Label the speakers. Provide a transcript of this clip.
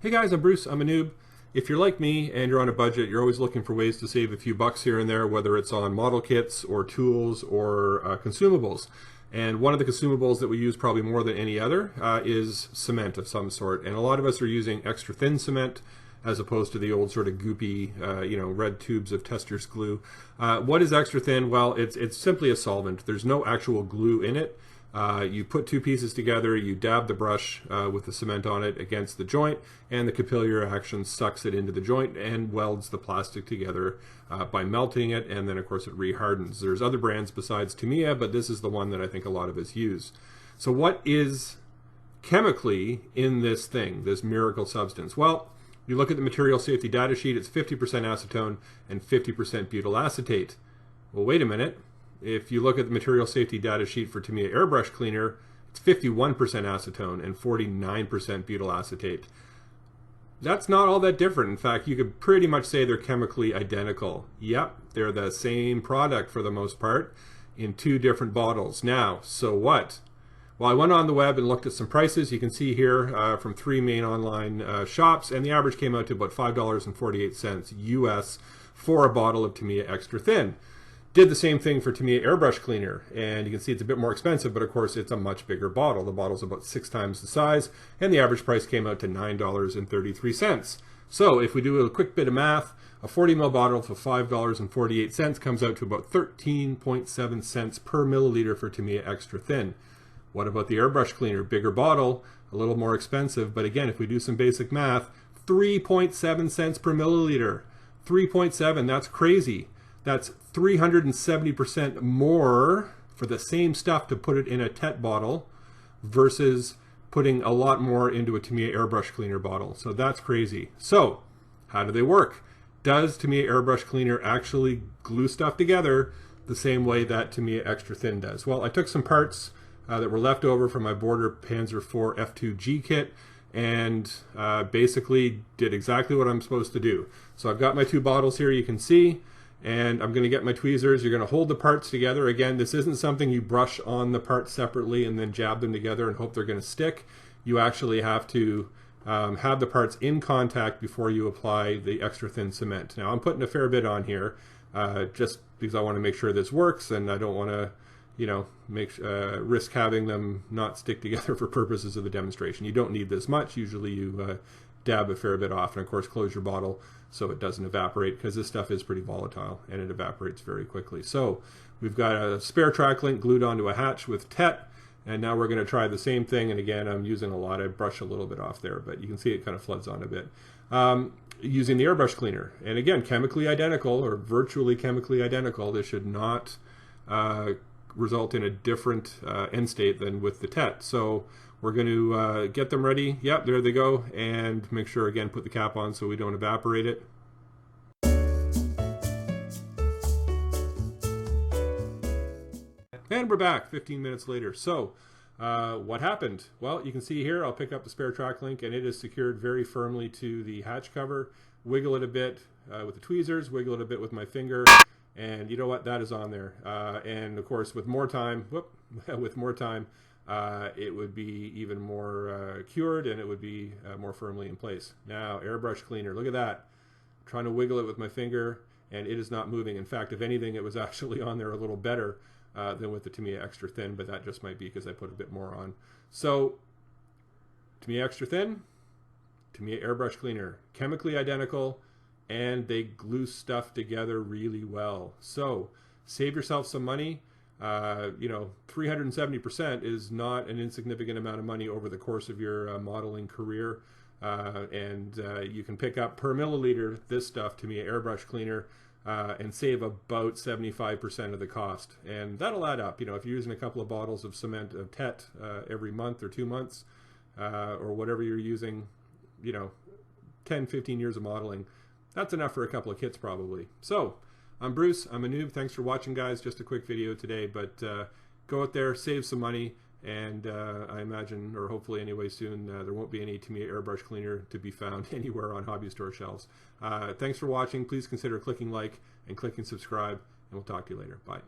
Speaker 1: Hey guys, I'm Bruce. I'm a noob. If you're like me and you're on a budget, you're always looking for ways to save a few bucks here and there, whether it's on model kits or tools or consumables. And one of the consumables that we use probably more than any other is cement of some sort. And a lot of us are using extra thin cement as opposed to the old sort of goopy, red tubes of Testor's glue. What is extra thin? Well, it's simply a solvent. There's no actual glue in it. You put two pieces together, you dab the brush with the cement on it against the joint, and the capillary action sucks it into the joint and welds the plastic together by melting it, and then of course it rehardens. There's other brands besides Tamiya, but this is the one that I think a lot of us use. So what is chemically in this thing, this miracle substance? Well, you look at the material safety data sheet, it's 50% acetone and 50% butyl acetate. Well, wait a minute. If you look at the material safety data sheet for Tamiya airbrush cleaner, it's 51% acetone and 49% butyl acetate. That's not all that different. In fact, you could pretty much say they're chemically identical. Yep, they're the same product for the most part in two different bottles. Now, so what? Well, I went on the web and looked at some prices. You can see here from three main online shops, and the average came out to about $5.48 US for a bottle of Tamiya Extra Thin. Did the same thing for Tamiya airbrush cleaner, and you can see it's a bit more expensive, but of course it's a much bigger bottle. The bottle's about 6 times the size, and the average price came out to $9.33. So if we do a quick bit of math, a 40 ml bottle for $5.48 comes out to about 13.7 cents per milliliter for Tamiya Extra Thin. What about the airbrush cleaner? Bigger bottle, a little more expensive, but again, if we do some basic math, 3.7 cents per milliliter. 3.7, that's crazy. That's 370% more for the same stuff to put it in a TET bottle versus putting a lot more into a Tamiya airbrush cleaner bottle. So that's crazy. So how do they work? Does Tamiya airbrush cleaner actually glue stuff together the same way that Tamiya Extra Thin does? Well, I took some parts that were left over from my Border Panzer IV F2G kit and basically did exactly what I'm supposed to do. So I've got my two bottles here, you can see. And I'm going to get my tweezers. You're going to hold the parts together. Again, this isn't something you brush on the parts separately and then jab them together and hope they're going to stick. You actually have to have the parts in contact before you apply the extra thin cement. Now, I'm putting a fair bit on here just because I want to make sure this works, and I don't want to, risk having them not stick together for purposes of the demonstration. You don't need this much. Usually you dab a fair bit off, and of course close your bottle so it doesn't evaporate, because this stuff is pretty volatile and it evaporates very quickly. So we've got a spare track link glued onto a hatch with TET, and now we're going to try the same thing. And again, I'm using a lot. I brush a little bit off there, but you can see it kind of floods on a bit. Using the airbrush cleaner, and again, chemically identical or virtually chemically identical. This should not result in a different end state than with the TET. So we're going to get them ready. Yep, there they go. And make sure, again, put the cap on so we don't evaporate it. And we're back 15 minutes later. So what happened? Well, you can see here, I'll pick up the spare track link, and it is secured very firmly to the hatch cover. Wiggle it a bit with the tweezers, wiggle it a bit with my finger, and you know what? That is on there. And of course, with more time, it would be even more cured, and it would be more firmly in place. Now, airbrush cleaner, look at that. I'm trying to wiggle it with my finger, and it is not moving. In fact, if anything, it was actually on there a little better than with the Tamiya Extra Thin, but that just might be because I put a bit more on. So, Tamiya Extra Thin, Tamiya airbrush cleaner, chemically identical, and they glue stuff together really well. So, save yourself some money. 370% is not an insignificant amount of money over the course of your modeling career. And you can pick up per milliliter this stuff, Tamiya airbrush cleaner, and save about 75% of the cost. And that'll add up. If you're using a couple of bottles of cement of TET every month or 2 months, or whatever you're using, 10, 15 years of modeling, that's enough for a couple of kits probably. So, I'm Bruce. I'm a noob. Thanks for watching, guys. Just a quick video today, but go out there, save some money, and I imagine, or hopefully anyway soon, there won't be any Tamiya airbrush cleaner to be found anywhere on hobby store shelves. Thanks for watching. Please consider clicking like and clicking subscribe, and we'll talk to you later. Bye.